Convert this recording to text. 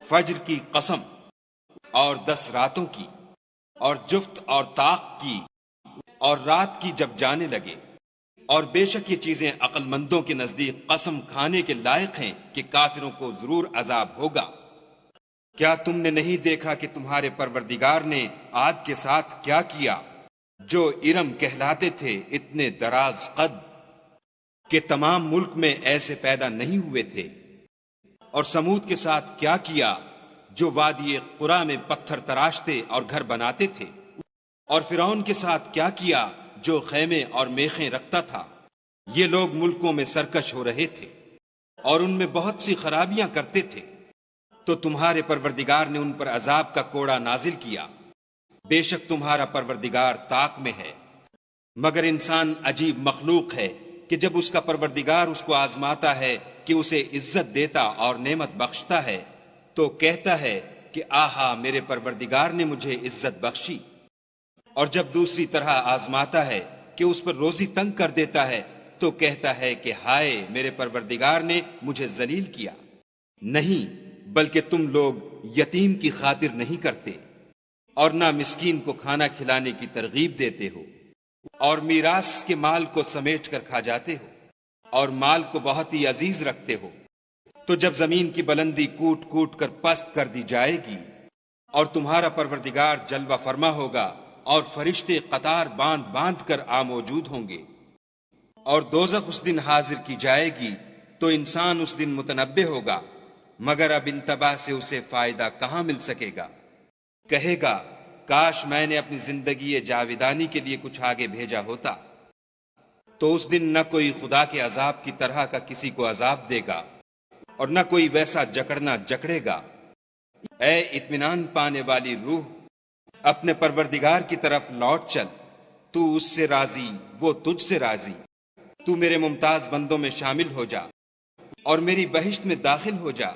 فجر کی قسم اور 10 راتوں کی اور جفت اور طاق کی اور رات کی جب جانے لگے، اور بے شک یہ چیزیں عقل مندوں کے نزدیک قسم کھانے کے لائق ہیں کہ کافروں کو ضرور عذاب ہوگا۔ کیا تم نے نہیں دیکھا کہ تمہارے پروردگار نے عاد کے ساتھ کیا کیا، جو ارم کہلاتے تھے اتنے دراز قد کہ تمام ملک میں ایسے پیدا نہیں ہوئے تھے، اور سمود کے ساتھ کیا کیا جو وادی قرا میں پتھر تراشتے اور گھر بناتے تھے، اور فرعون کے ساتھ کیا کیا جو خیمے اور میخیں رکھتا تھا۔ یہ لوگ ملکوں میں سرکش ہو رہے تھے اور ان میں بہت سی خرابیاں کرتے تھے، تو تمہارے پروردگار نے ان پر عذاب کا کوڑا نازل کیا۔ بے شک تمہارا پروردگار طاق میں ہے، مگر انسان عجیب مخلوق ہے کہ جب اس کا پروردگار اس کو آزماتا ہے کہ اسے عزت دیتا اور نعمت بخشتا ہے تو کہتا ہے کہ آہا میرے پروردگار نے مجھے عزت بخشی، اور جب دوسری طرح آزماتا ہے کہ اس پر روزی تنگ کر دیتا ہے تو کہتا ہے کہ ہائے میرے پروردگار نے مجھے ذلیل کیا۔ نہیں بلکہ تم لوگ یتیم کی خاطر نہیں کرتے اور نہ مسکین کو کھانا کھلانے کی ترغیب دیتے ہو، اور میراث کے مال کو سمیٹ کر کھا جاتے ہو اور مال کو بہت ہی عزیز رکھتے ہو۔ تو جب زمین کی بلندی کوٹ کوٹ کر پست کر دی جائے گی اور تمہارا پروردگار جلوہ فرما ہوگا اور فرشتے قطار باندھ باندھ کر موجود ہوں گے، اور دوزخ اس دن حاضر کی جائے گی تو انسان اس دن متنبہ ہوگا، مگر اب انتباہ سے اسے فائدہ کہاں مل سکے گا۔ کہے گا کاش میں نے اپنی زندگی جاویدانی کے لیے کچھ آگے بھیجا ہوتا۔ تو اس دن نہ کوئی خدا کے عذاب کی طرح کا کسی کو عذاب دے گا اور نہ کوئی ویسا جکڑنا جکڑے گا۔ اے اطمینان پانے والی روح، اپنے پروردگار کی طرف لوٹ چل، تو اس سے راضی وہ تجھ سے راضی۔ تو میرے ممتاز بندوں میں شامل ہو جا اور میری بہشت میں داخل ہو جا۔